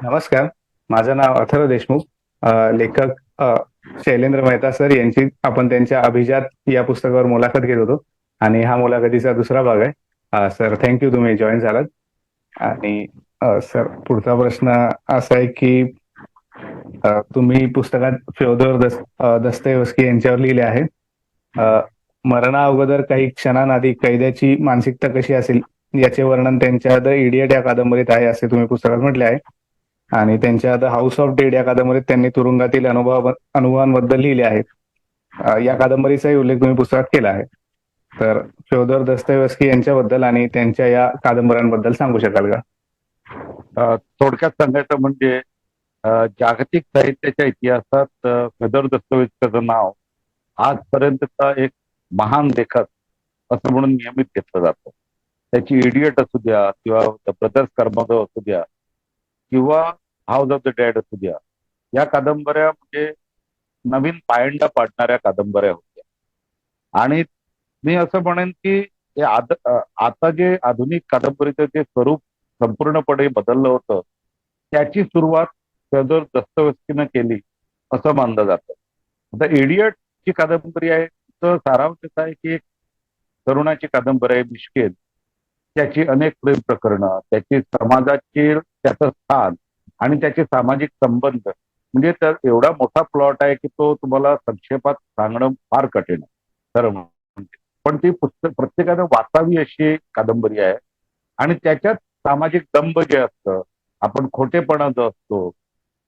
नमस्कार. माझं नाव अथर्व देशमुख. लेखक शैलेंद्र मेहता सर यांची आपण त्यांच्या अभिजात या पुस्तकावर मुलाखत घेत होतो आणि हा मुलाखतीचा दुसरा भाग आहे. सर थँक यू तुम्ही जॉईन झालात. आणि सर पुढचा प्रश्न असा आहे की तुम्ही पुस्तकात फ्योदोर दस्तयेव्स्की यांच्यावर लिहिले आहे. अ, मरणा अगोदर काही क्षणांआधी कैद्याची मानसिकता कशी असेल याचे वर्णन त्यांच्या द इडियट या कादंबरीत आहे असे तुम्ही पुस्तकात म्हटले आहे. आणि त्यांच्या द हाऊस ऑफ डेड या कादंबरीत त्यांनी तुरुंगातील अनुभवांबद्दल लिहिले आहेत. या कादंबरीचाही उल्लेख तुम्ही पुस्तकात केला आहे. तर फ्योदर दस्तयेव्स्की यांच्याबद्दल आणि त्यांच्या या कादंबऱ्यांबद्दल सांगू शकाल का? थोडक्यात सांगायचं म्हणजे जागतिक साहित्याच्या इतिहासात फेदर दस्तऐवजचं नाव आजपर्यंतचा एक महान लेखक असं म्हणून नियमित घेतलं जातं. त्याची इडियट असू द्या किंवा द ब्रदर्स कर्मोदो असू द्या किंवा हाऊस ऑफ द डेड असू द्या, या कादंबऱ्या म्हणजे नवीन पायंडा पाडणाऱ्या कादंबऱ्या होत्या. आणि मी असं म्हणेन की आता जे आधुनिक कादंबरीचं जे स्वरूप संपूर्णपणे बदललं होतं, त्याची सुरुवात फेदोर दस्तयेव्स्कीनं केली असं मानलं जातं. आता इडियट जी कादंबरी आहे, तर सारांश असा आहे की एक तरुणाची कादंबरी आहे मिश्केल. त्याची अनेक प्रेम प्रकरणं, त्याची समाजाची त्याचं स्थान आणि त्याचे सामाजिक संबंध, म्हणजे तर एवढा मोठा प्लॉट आहे की तो तुम्हाला संक्षेपात सांगणं फार कठीण आहे खरं म्हणजे. पण ती पुस्तक प्रत्येकानं वाचावी अशी कादंबरी आहे. आणि त्याच्यात सामाजिक दंभ जे असतं, आपण खोटेपणा जो असतो,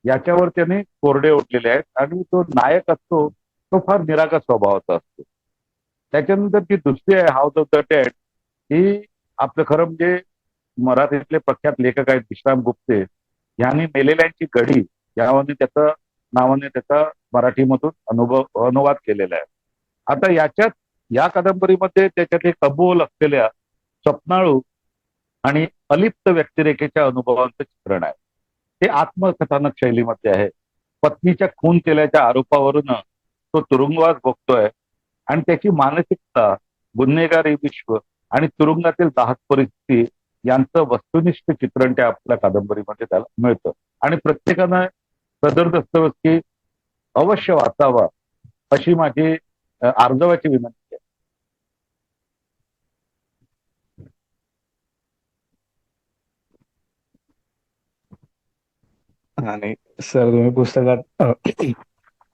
याच्यावर त्यांनी कोरडे उठलेले आहेत. आणि तो नायक असतो तो फार निरागस स्वभावाचा असतो. त्याच्यानंतर ती दुसरी आहे हाऊस ऑफ द डेड. ही आपलं खरं म्हणजे मराठीतले प्रख्यात लेखक आहेत विश्राम गुप्ते यांनी मेलेल्यांची गढी यावाने त्याचा नावाने त्याचा मराठीमधून अनुवाद केलेला आहे. आता याच्यात या कादंबरीमध्ये त्याच्यात एक अबोल असलेल्या स्वप्नाळू आणि अलिप्त व्यक्तिरेखेच्या अनुभवांचं चित्रण आहे. ते आत्मकथानक शैलीमध्ये आहे. पत्नीच्या खून केल्याच्या आरोपावरून तो तुरुंगवास भोगतोय आणि त्याची मानसिकता, गुन्हेगारी विश्व आणि तुरुंगातील दाहक परिस्थिती यांचं वस्तुनिष्ठ चित्रण त्या आपल्या कादंबरीमध्ये त्याला मिळतं. आणि प्रत्येकानं सदर दस्तऐवजी अवश्य वाचावा अशी माझी आर्जवाची विनंती आहे. आणि सर तुम्ही पुस्तकात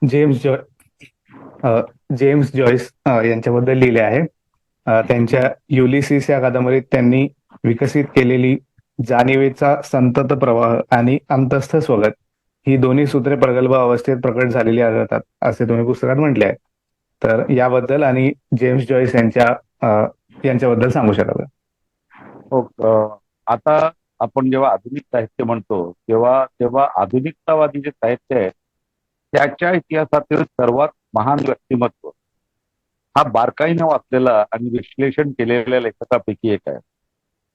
जेम्स जॉय अ, जेम्स जॉयस यांच्याबद्दल लिहिले आहे. त्यांच्या युलिसिस या कादंबरीत त्यांनी विकसित केलेली जाणीवेचा संतत प्रवाह आणि अंतस्थ स्वगत ही दोन्ही सूत्रे प्रगल्भ अवस्थेत प्रकट झालेली आढळतात असे तुम्ही पुस्तकात म्हटले आहे. तर याबद्दल आणि जेम्स जॉयस यांच्याबद्दल सांगू शकाल का? हो, आता आपण जेव्हा आधुनिक साहित्य म्हणतो तेव्हा तेव्हा आधुनिकतावादी जे साहित्य आहे त्याच्या इतिहासातील सर्वात महान व्यक्तिमत्व हा बारकाईनं वाचलेला आणि विश्लेषण केलेल्या लेखकापैकी एक आहे.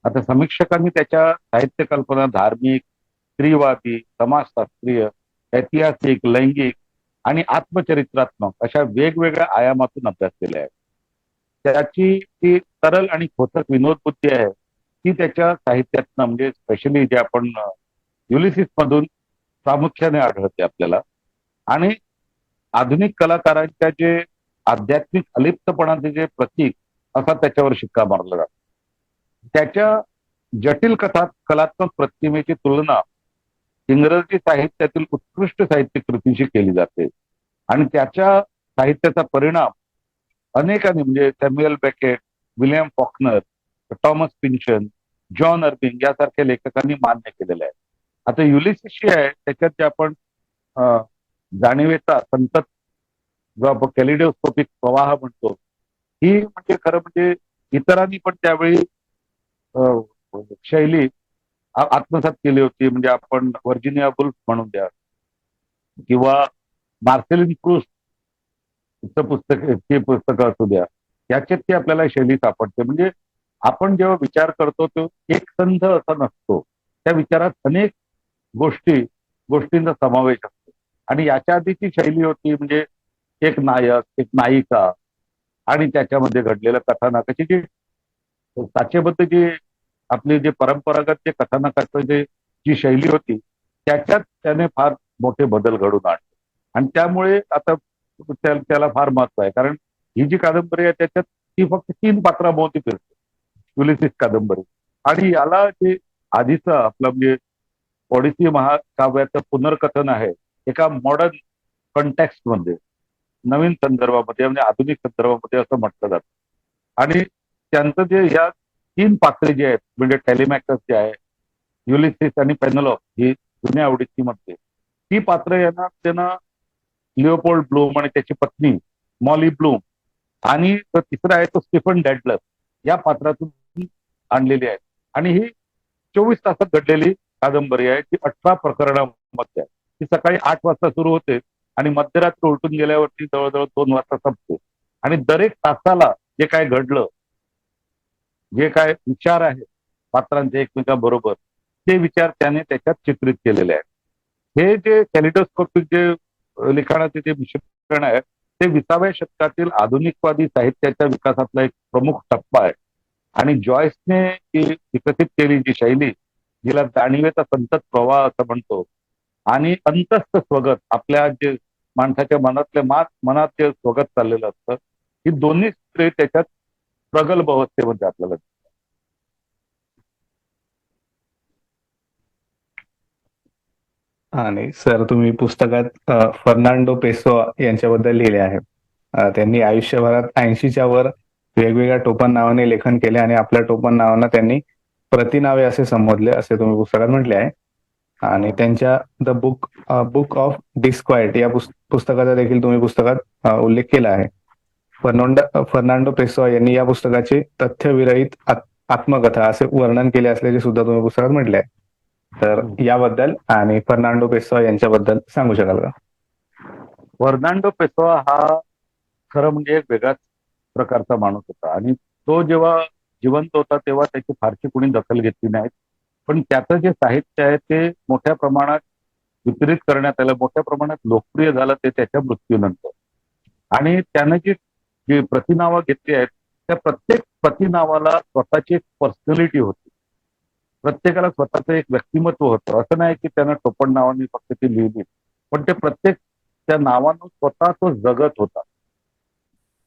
आता समीक्षकांनी त्याच्या साहित्य कल्पना धार्मिक, स्त्रीवादी, समाजशास्त्रीय, ऐतिहासिक, लैंगिक आणि आत्मचरित्रात्मक अशा वेगवेगळ्या आयामातून अभ्यास केला आहे. त्याची ती सरळ आणि खोचक विनोद बुद्धी आहे ती त्याच्या साहित्यातनं म्हणजे स्पेशली जे आपण युलिसिस मधून प्रामुख्याने आढळते आपल्याला. आणि आधुनिक कलाकारांच्या जे आध्यात्मिक अलिप्तपणाचे जे प्रतीक असा त्याच्यावर शिक्का मारला जातो. त्याच्या जटिल कलात्मक प्रतिमेची तुलना इंग्रजी साहित्यातील उत्कृष्ट साहित्य कृतींशी केली जाते. आणि त्याच्या साहित्याचा परिणाम अनेकांनी म्हणजे Samuel Beckett, William Faulkner, Thomas pension, John अर्विंग यासारख्या लेखकांनी मान्य केलेलं आहे. आता युलिसिस आहे त्याच्यात जे आपण जाणीवेचा संतत जो आपण कॅलिडोस्कोपिक प्रवाह म्हणतो, ही म्हणजे खरं म्हणजे इतरांनी पण त्यावेळी शैली आत्मसात केली होती. म्हणजे आपण व्हर्जिनिया वुल्फ म्हणून द्या किंवा मार्सेलिन प्रूस्ट पुस्तकं असू द्या, याच्यात ती आपल्याला शैली सापडते. म्हणजे आपण जेव्हा विचार करतो तो एक संध असा नसतो. त्या विचारात अनेक गोष्टींचा समावेश असतो. आणि याच्या आधीची शैली होती म्हणजे एक नायक, एक नायिका आणि त्याच्यामध्ये घडलेलं कथानकाची जी साचेबद्ध जी आपली जे परंपरागत जे कथानकाचं जी शैली होती त्याच्यात त्याने फार मोठे बदल घडून आणले आणि त्यामुळे आता त्याला फार महत्व आहे. कारण ही जी कादंबरी आहे त्याच्यात ती फक्त 3 पात्राभोवती फिरते, युलिसिस कादंबरी. आणि याला जे आधीचं आपलं म्हणजे ओडिसी महाकाव्याचं पुनर्कथन आहे एका मॉडर्न कॉन्टेक्स्ट मध्ये, नवीन संदर्भामध्ये म्हणजे आधुनिक संदर्भामध्ये असं म्हटलं जातं. आणि त्यांचं जे या 3 पात्रे जे आहेत म्हणजे टेलिमॅकस जे आहे, युलिसिस आणि पेनेलॉप ही जुन्या आवडीची मध्ये, ही पात्र यांना त्यांना लिओपोल्ड ब्लूम आणि त्याची पत्नी मॉली ब्लूम आणि तो तिसरा आहे तो स्टीफन डॅडलर या पात्रातून आणलेली आहे. आणि ही 24 तासात घडलेली कादंबरी आहे, ती 18 प्रकरणामध्ये आहे. ती सकाळी 8 वाजता सुरू होते आणि मध्यरात्री उलटून गेल्यावरती जवळजवळ 2 वाजता संपते. आणि दरेक तासाला जे काय घडलं, जे काय विचार आहेत पात्रांचे एकमेकांबरोबर, ते विचार त्याने त्याच्यात चित्रित केलेले आहेत. हे जे कॅलिडोस्कोपिक जे लिखाणाचे जे मिश्रण आहे ते 20व्या शतकातील आधुनिकवादी साहित्याच्या विकासातला एक प्रमुख टप्पा आहे. आणि जॉयसने जी विकसित केली जी शैली, जिला जाणीवेचा संतत प्रवाह असं म्हणतो, आणि अंतस्थ स्वगत, आपल्या जे माणसाच्या मनात जे स्वगत चाललेलं असतं, ही दोन्ही त्याच्यात प्रगल्भ अवस्थेमध्ये आपल्याला दिसतात. आणि सर तुम्ही पुस्तकात फर्नांडो पेसोआ यांच्याबद्दल लिहिले आहे. त्यांनी आयुष्यभरात 80च्या वर वेगवेगळ्या टोपण नावाने लेखन केले आणि आपल्या टोपण नावांना त्यांनी प्रतिनावे असे संबोधले, असे तुम्ही पुस्तकात म्हटले आहे. आणि त्यांच्या द बुक ऑफ डिस्क्वाइट या पुस्तकाचा देखील तुम्ही पुस्तकात उल्लेख केला आहे. फर्नांडो पेसोआ यांनी या पुस्तकाचे तथ्यविरहित आत्मकथा असे वर्णन केले असल्याचे सुद्धा तुम्ही पुस्तकात म्हटले आहे. तर याबद्दल आणि फर्नांडो पेसोआ यांच्याबद्दल सांगू शकाल का? फर्नांडो पेसोआ हा खरं म्हणजे एक वेगळाच प्रकारचा माणूस होता. आणि तो जेव्हा जिवंत होता तेव्हा त्याची फारशी कोणी दखल घेतली नाही. पण त्याचं जे साहित्य आहे ते मोठ्या प्रमाणात वितरित करण्यात आलं, मोठ्या प्रमाणात लोकप्रिय झालं ते त्याच्या मृत्यूनंतर. आणि त्यानं जी जी प्रतिनावं घेतली आहेत त्या प्रत्येक प्रतिनावाला स्वतःची एक पर्सनॅलिटी होती, प्रत्येकाला स्वतःचं एक व्यक्तिमत्व होतं. असं नाही की त्यानं टोपण नावाने फक्त ती लिहिली, पण ते प्रत्येक त्या नावानं स्वतः तो जगत होता.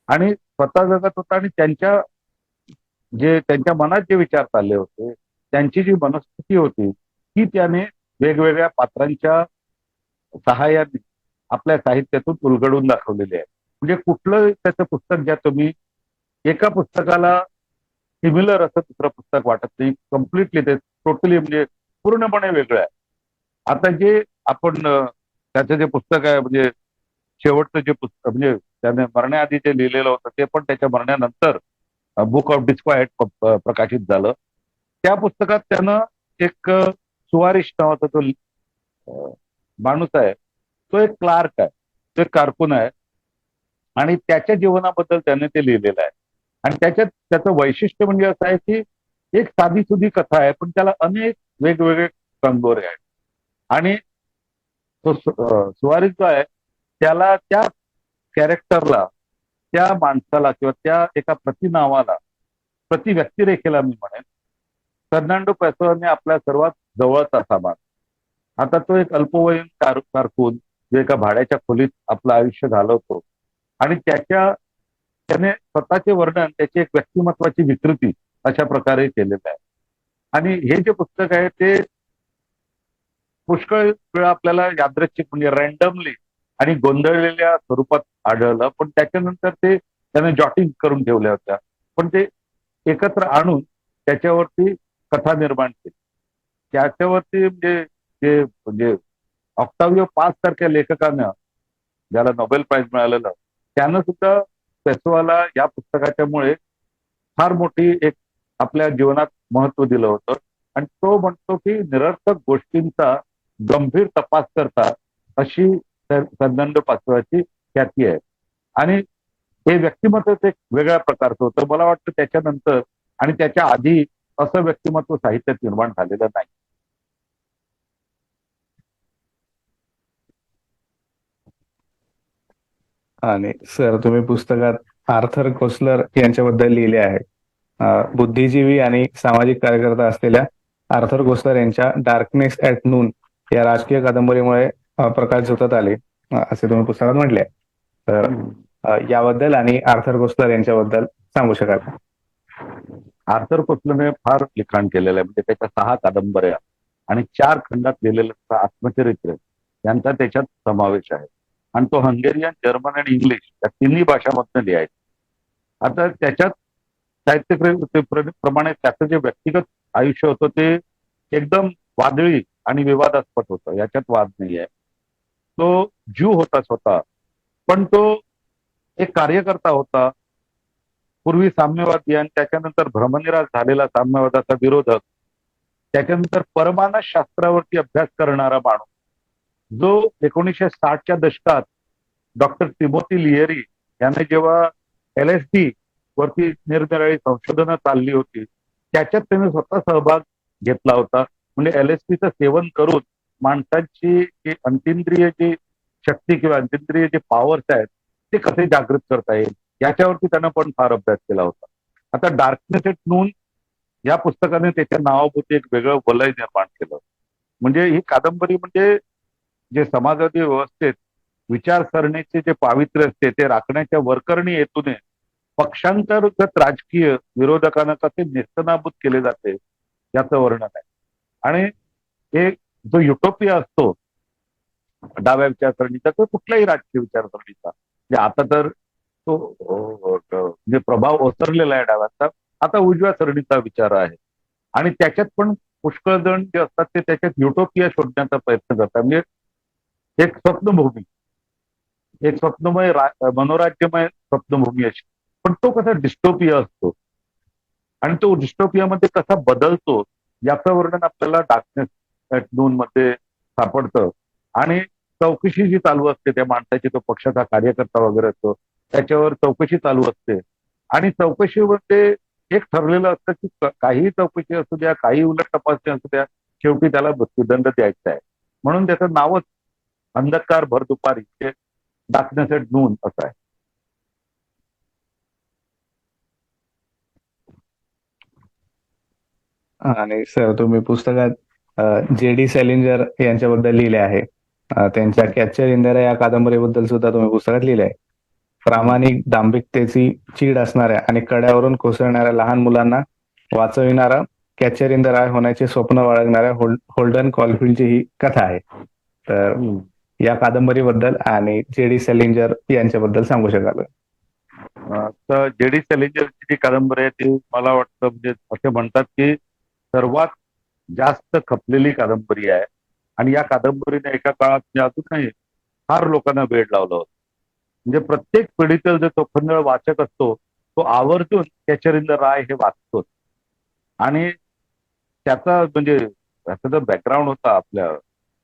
आणि स्वतः जगत होता आणि त्यांच्या मनात जे विचार चालले होते, त्यांची जी मनस्थिती होती, ती त्याने वेगवेगळ्या पात्रांच्या सहाय्याने आपल्या साहित्यातून उलगडून दाखवलेली आहे. म्हणजे कुठलं त्याचं पुस्तक घ्या तुम्ही, एका पुस्तकाला सिमिलर असं दुसरं पुस्तक वाटत नाही. कम्प्लिटली ते टोटली म्हणजे पूर्णपणे वेगळं आहे. आता जे आपण त्याचं जे पुस्तक आहे म्हणजे शेवटचं जे पुस्तक म्हणजे त्याने मरण्याआधी जे लिहिलेलं होतं ते पण त्याच्या मरण्यानंतर बुक ऑफ डिस्क्वाइट प्रकाशित झालं. त्या पुस्तकात त्यानं एक सुवारिश नावाचा तो माणूस आहे, तो एक क्लार्क आहे, तो एक कारकून आहे. आणि त्याच्या जीवनाबद्दल त्याने ते लिहिलेलं आहे. आणि त्याच्यात त्याचं वैशिष्ट्य म्हणजे असं आहे की एक साधीसुधी कथा आहे पण त्याला अनेक वेगवेगळे कंगोरे आहेत. आणि तो सुवारीस जो आहे त्याला त्या कॅरेक्टरला, त्या माणसाला किंवा त्या एका प्रतिनावाला, प्रति व्यक्तिरेखेला मी म्हणेन, फर्नांडो पेसोआने आपल्या सर्वात जवळचा सामान. आता तो एक अल्पवयीन कारकून जो एका भाड्याच्या खोलीत आपलं आयुष्य घालवतो आणि त्याने स्वतःचे वर्णन, त्याची एक व्यक्तिमत्वाची विकृती अशा प्रकारे केलेलं आहे. आणि हे जे पुस्तक आहे ते पुष्कळ वेळा आपल्याला यादृच्छिक म्हणजे रँडमली आणि गोंधळलेल्या स्वरूपात आढळलं, पण त्याच्यानंतर ते त्याने जॉटिंग करून ठेवल्या होत्या. पण ते एकत्र आणून त्याच्यावरती कथा निर्माण केली. त्याच्यावरती म्हणजे ऑक्टाविओ पाज सारख्या लेखकानं, ज्याला नोबेल प्राइज मिळालेलं, त्यानं सुद्धा पेसोआला या पुस्तकाच्यामुळे फार मोठी एक आपल्या जीवनात महत्व दिलं होतं. आणि तो म्हणतो की निरर्थक गोष्टींचा गंभीर तपास करता अशी फर्नांडो पेसोआची ख्याती आहे. आणि हे व्यक्तिमत्वच एक वेगळ्या प्रकारचं होतं. मला वाटतं त्याच्यानंतर आणि त्याच्या आधी असं व्यक्तिमत्व साहित्यात निर्माण झालेलं नाही. आणि सर तुम्ही पुस्तकात आर्थर कोसलर यांच्याबद्दल लिहिले आहे. बुद्धिजीवी आणि सामाजिक कार्यकर्ता असलेल्या आर्थर कोसलर यांच्या डार्कनेस ॲट नून या राजकीय कादंबरीमुळे प्रकाश झोतात आले, असे तुम्ही पुस्तकात म्हटले. तर याबद्दल आणि आर्थर कोस्लर यांच्याबद्दल सांगू शकाल का? आर्थर कोसलरने फार लिखाण केलेलं आहे. म्हणजे त्याच्या 6 कादंबऱ्या आणि 4 खंडात लिहिलेलं आत्मचरित्र यांचा त्याच्यात समावेश आहे. आणि तो हंगेरियन, जर्मन आणि इंग्लिश या तिन्ही भाषांमधनं लिहायचा. आता त्याच्यात प्रमाणे त्याचं जे व्यक्तिगत आयुष्य होतं ते एकदम वादळी आणि विवादास्पद होतं, याच्यात वाद नाही आहे. तो ज्यू होता स्वतः, पण तो एक कार्यकर्ता होता. पूर्वी साम्यवादी आणि त्याच्यानंतर भ्रमनिरास झालेला साम्यवादाचा विरोधक, त्याच्यानंतर परमानस शास्त्रावरती अभ्यास करणारा माणूस, जो 1960च्या दशकात डॉक्टर टिमोथी लियरी याने जेव्हा LSD वरती निरनिराळी संशोधनं चालली होती, त्याच्यात त्याने स्वतः सहभाग घेतला होता. म्हणजे LSDचं सेवन करून माणसाची जी अंतिंद्रिय जी शक्ती किंवा अंतिंद्रिय जे पॉवर्स आहेत ते कसे जागृत करता येईल याच्यावरती त्यानं पण फार अभ्यास केला होता. आता डार्कनेस एट नून या पुस्तकाने त्याच्या नावाभोवती एक वेगळं वलय निर्माण केलं. म्हणजे ही कादंबरी म्हणजे जे समाजातील व्यवस्थेत विचारसरणीचे जे पावित्र्य असते ते राखण्याच्या वरकरणी हेतूने पक्षांतर्गत राजकीय विरोधकांना कसे नेस्तनाबूत केले जाते याचं वर्णन आहे. आणि हे जो युटोपिया असतो डाव्या विचारसरणीचा तो कुठल्याही राजकीय विचारसरणीचा, म्हणजे आता तर तो म्हणजे प्रभाव ओसरलेला आहे डाव्याचा, आता उजव्या सरणीचा विचार आहे. आणि त्याच्यात पण पुष्कळ जण जे असतात ते त्याच्यात युटोपिया शोधण्याचा प्रयत्न करतात. म्हणजे एक स्वप्नभूमी, एक स्वप्नमय मनोराज्यमय स्वप्नभूमी अशी, पण तो कसा डिस्टोपिया असतो आणि तो डिस्टोपियामध्ये कसा बदलतो याचं वर्णन आपल्याला डार्कनेस ॲट नून मध्ये सापडतं. आणि चौकशी जी चालू असते त्या माणसाची, तो पक्षाचा कार्यकर्ता वगैरे असतो, त्याच्यावर चौकशी चालू असते. आणि चौकशीमध्ये एक ठरलेलं असतं की काहीही चौकशी असू द्या, काही उलट तपासणी असू द्या, शेवटी त्याला मृत्यूदंड द्यायचा आहे. म्हणून त्याचं नावच अंधकार भर दुपारी, डार्कनेस एट नून असं आहे. आणि सर तुम्ही पुस्तकात JD सॅलिंजर यांच्याबद्दल लिहिले आहे. त्यांच्या कॅप्चर इंदिरा या कादंबरीबद्दल सुद्धा तुम्ही पुस्तकात लिहिले आहे. प्रामाणिक, दांभिकतेची चीड असणाऱ्या आणि कड्यावरून कोसळणाऱ्या लहान मुलांना वाचविणारा, कॅचर इन द राय होण्याचे स्वप्न बाळगणाऱ्या होल्डन कॉलफिल्डची ही कथा आहे. तर या कादंबरीबद्दल आणि JD सॅलिंजर यांच्याबद्दल सांगू शकाल? तर JD सॅलिंजरची जी कादंबरी आहे ती मला वाटतं म्हणजे असे म्हणतात की सर्वात जास्त खपलेली कादंबरी आहे. आणि या कादंबरीने एका काळात म्हणजे अजूनही फार लोकांना वेड लावलं होतं. म्हणजे प्रत्येक पिढीतील जो चोखंदळ वाचक असतो तो आवर्जून कॅचर इन द राय हे वाचतो. आणि त्याचा म्हणजे त्याचा जो बॅकग्राऊंड होता आपल्या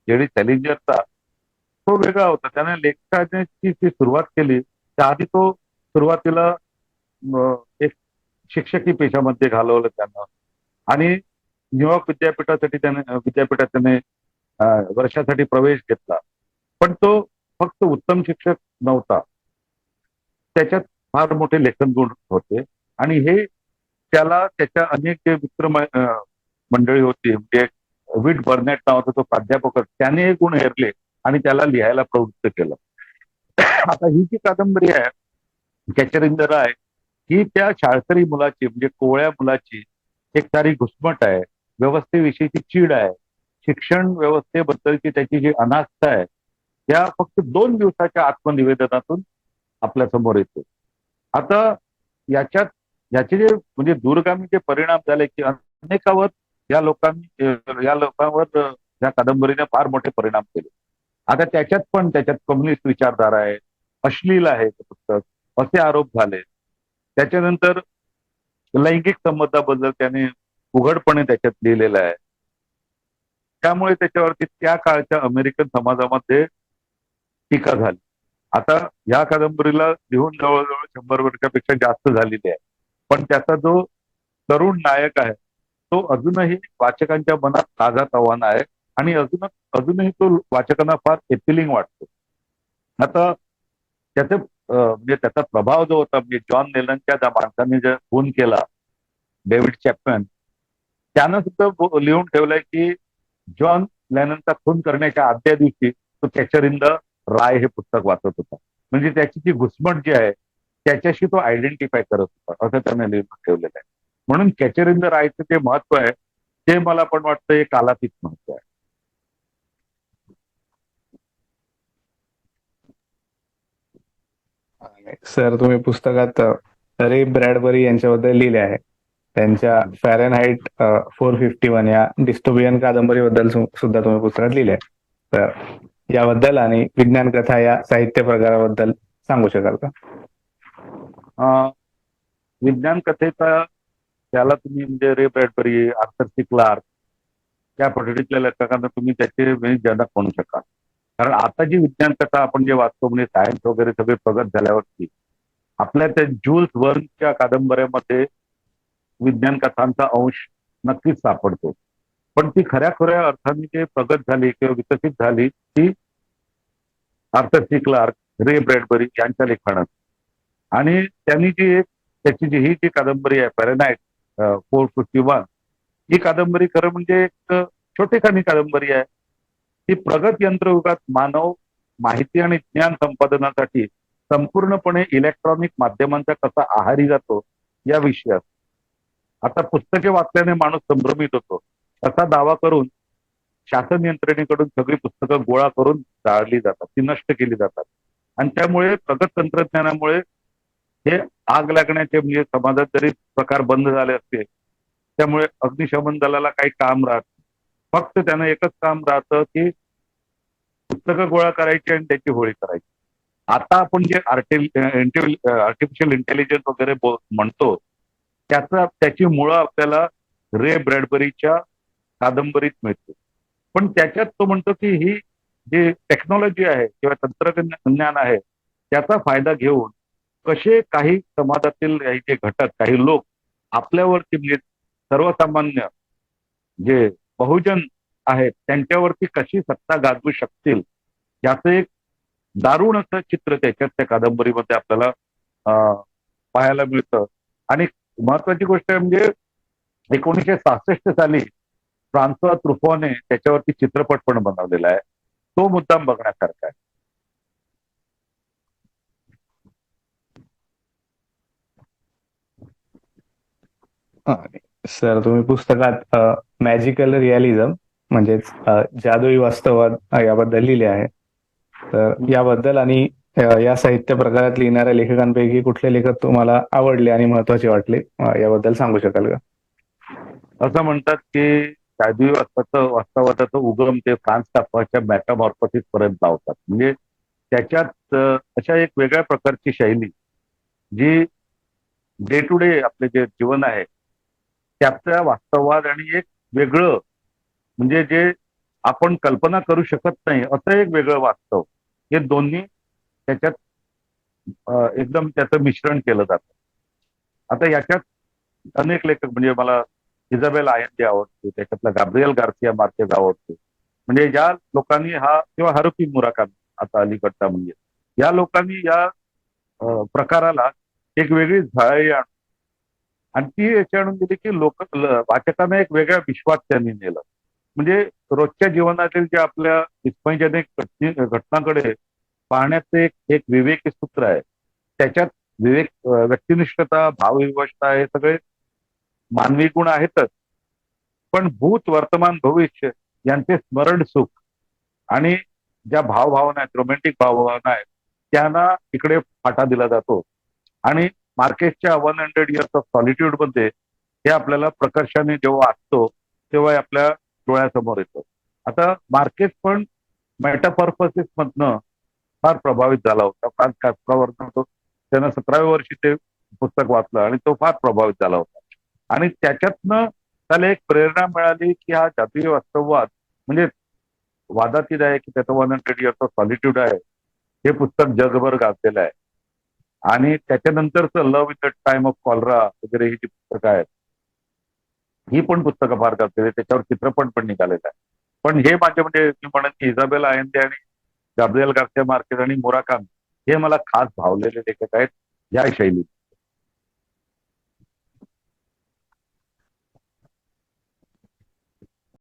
JD सॅलिंजरचा तो वेगळा होता. त्याने लेखकाची जी सुरुवात केली त्याआधी तो सुरुवातीला एक शिक्षकी पेशामध्ये घालवलं त्यानं. आणि न्यूयॉर्क विद्यापीठात त्याने वर्षासाठी प्रवेश घेतला. पण तो फक्त उत्तम शिक्षक नव्हता, त्याच्यात फार मोठे लेखन गुण होते. आणि हे त्याला त्याच्या अनेक जे मित्र मंडळी होती, म्हणजे विट बर्नेट नावाचा तो प्राध्यापक, त्याने हे गुण हेरले आणि त्याला लिहायला प्रवृत्त केलं. आता ही जी कादंबरी आहे कॅचर इन द राय, ही त्या शाळकरी मुलाची म्हणजे कोवळ्या मुलाची एक सारी घुसमट आहे, व्यवस्थेविषयीची चीड आहे, शिक्षण व्यवस्थेबद्दलची त्याची जी अनास्था आहे, त्या फक्त 2 दिवसाच्या आत्मनिवेदनातून आपल्या समोर येते. आता याच्यात याचे जे म्हणजे दूरगामी जे परिणाम झाले की अनेकावर या लोकांवर या कादंबरीने फार मोठे परिणाम केले. आता त्याच्यात कम्युनिस्ट विचारधारा आहे, अश्लील आहे ते पुस्तक, असे आरोप झाले. त्याच्यानंतर लैंगिक संबंधाबद्दल त्याने उघडपणे त्याच्यात लिहिलेलं आहे. त्यामुळे त्याच्यावरती त्या काळच्या अमेरिकन समाजामध्ये टीका झाली. आता या कादंबरीला लिहून जवळजवळ 100 वर्षापेक्षा जास्त झालेली आहे. पण त्याचा जो तरुण नायक आहे तो अजूनही वाचकांच्या मनात ताजा तवाना आहे. आणि अजूनही तो वाचकांना फार एपिलिंग वाटतो. आता त्याचे म्हणजे त्याचा प्रभाव जो होता, म्हणजे जॉन लेलनच्या ज्या माणसाने जे खून केला, डेव्हिड चॅपमॅन, त्यानं सुद्धा लिहून ठेवलंय की जॉन त्यानंतर खून करण्याच्या आदल्या दिवशी तो कॅचर इन द राय हे पुस्तक वाचत होता. म्हणजे त्याची जी घुसमट जी आहे त्याच्याशी तो आयडेंटिफाय करत होता, असं त्याने लिहून ठेवलेलं आहे. म्हणून कॅचर इन द रायचं जे महत्व आहे ते मला पण वाटतं एक कालातीत महत्व आहे. सर, तुम्ही पुस्तकात रे ब्रॅडबरी यांच्याबद्दल लिहिले आहे. त्यांच्या फॅरेनहाइट 451 या डिस्टोपियन कादंबरीबद्दल सुद्धा तुम्ही पुस्तकात लिहिले आहे. तर याबद्दल आणि विज्ञान कथा या साहित्य प्रकाराबद्दल सांगू शकाल का? अं, विज्ञान कथेचा त्याला तुम्ही म्हणजे रे ब्रॅडबरी, आर्थर सी क्लार्क त्या पद्धतीतल्या लेखकांना तुम्ही त्याचे म्हणजे जनक म्हणू शकाल. कारण आता जी विज्ञान कथा आपण जे वाचतो म्हणजे सायन्स वगैरे सगळे प्रगत झाल्यावरती आपल्या त्या जुल्स वर्नच्या कादंबऱ्यामध्ये विज्ञान कथांचा अंश नक्कीच सापडतो. पण ती खऱ्या खऱ्या अर्थाने ते प्रगत झाली किंवा विकसित झाली ती आर्थर सी क्लार्क, रे ब्रॅडबरी यांच्या लेखनात. आणि त्यांनी जी एक त्याची ही जी कादंबरी आहे फॅरेनहाइट 451 ही कादंबरी खरं म्हणजे एक छोटेखानी कादंबरी आहे. ही प्रगत यंत्रयुगात मानव माहिती आणि ज्ञान संपादनासाठी संपूर्णपणे इलेक्ट्रॉनिक माध्यमांचा कसा आहारी जातो या विषयात. आता पुस्तके वाचल्याने माणूस संभ्रमित होतो असा दावा करून शासन यंत्रणेकडून सगळी पुस्तकं गोळा करून जाळली जातात, ती नष्ट केली जातात. आणि त्यामुळे प्रगत तंत्रज्ञानामुळे हे आग लागण्याचे म्हणजे समाजात जरी प्रकार बंद झाले असते त्यामुळे अग्निशमन दलाला काही काम राहत नाही. फक्त त्यांना एकच काम राहतं की पुस्तकं गोळा करायची आणि त्याची होळी करायची. आता आपण जे आर्टिफिशियल इंटेलिजन्स वगैरे म्हणतो त्याची मुळं आपल्याला रे ब्रॅडबरीच्या कादंबरीत मिळते. पण त्याच्यात तो म्हणतो की ही जी टेक्नॉलॉजी आहे किंवा तंत्रज्ञान आहे त्याचा फायदा घेऊन कसे काही समाजातील काही जे घटक काही लोक आपल्यावरती म्हणजे सर्वसामान्य जे बहुजन आहेत त्यांच्यावरती कशी सत्ता गाजवू शकतील याचं एक दारुण असं चित्र त्याच्यात त्या कादंबरीमध्ये आपल्याला पाहायला मिळतं. आणि महत्वाची गोष्ट आहे म्हणजे 1966 साली फ्रान्सवा त्रुफॉने त्याच्यावरती चित्रपट पण बनवलेला आहे. तो मुद्दाम बघण्यासारखा आहे. सर, तुम्ही पुस्तकात मॅजिकल रिअलिझम म्हणजेच जादुई वास्तववाद याबद्दल लिहिले आहे. तर याबद्दल आणि या साहित्य प्रकारात लिहिणाऱ्या लेखकांपैकी कुठले लेखक तुम्हाला आवडले आणि महत्वाचे वाटले याबद्दल सांगू शकाल का? असं म्हणतात की जादुई वास्तवाचा उगम ते फ्रान्स काफ्काच्या मेटामॉर्फोसिस पर्यंत लावतात. म्हणजे त्याच्यात अशा एक वेगळ्या प्रकारची शैली जी डे टू डे आपले जे जीवन आहे त्याचा वास्तववाद आणि एक वेगळं म्हणजे जे आपण कल्पना करू शकत नाही असं एक वेगळं वास्तव हे दोन्ही त्याच्यात एकदम त्याचं मिश्रण केलं जातं. आता याच्यात अनेक लेखक म्हणजे मला इजाबेल आयंदे आवडते, त्याच्यातला गाब्रिएल गार्सिया मार्केज आवडतो. म्हणजे ज्या लोकांनी हा किंवा हारुकी मुराकामी आता अलीकडचा म्हणजे या लोकांनी या प्रकाराला एक वेगळी झळाळी आणि ती याची आणून दिली की वाचकांना एक वेगळ्या विश्वात त्यांनी नेलं. म्हणजे रोजच्या जीवनातील ज्या आपल्या विस्मयजनक घटनांकडे पाहण्याचं एक एक विवेकी सूत्र आहे. त्याच्यात व्यक्तिनिष्ठता, भावविवशता हे सगळे मानवी गुण आहेतच. पण भूत, वर्तमान, भविष्य यांचे स्मरण सुख आणि ज्या भावभावना आहेत, रोमॅन्टिक भावभावना आहेत त्यांना इकडे फाटा दिला जातो. आणि मार्केसच्या 100 इयर्स ऑफ सॉलिट्यूड मध्ये हे आपल्याला प्रकर्षाने जेव्हा वाचतो तेव्हा आपल्या डोळ्यासमोर येतं. आता मार्केस पण मेटामॉर्फोसिस मधनं फार प्रभावित झाला होता. फ्रान्स काफ्कावरनं त्यानं 17व्या वर्षी ते पुस्तक वाचलं आणि तो फार प्रभावित झाला होता. आणि त्याच्यातनं त्याला एक प्रेरणा मिळाली की हा जातीय वास्तववाद म्हणजे वादातीत आहे की त्याचं 100 इयर्स ऑफ सॉलिट्यूड आहे हे पुस्तक जगभर गाजलेलं आहे. आणि त्याच्यानंतरचं love in the time of cholera वगैरे ही जी पुस्तकं आहेत ही पण पुस्तकं फार गाजलेली, त्याच्यावर चित्रपट पण निघालेला आहे. पण हे माझे म्हणजे मी म्हणेन की इजाबेल आयंदे आणि गाब्रिएल गार्सिया मार्केज आणि मुराकामी हे मला खास भावलेले लेखक आहेत या शैलीत.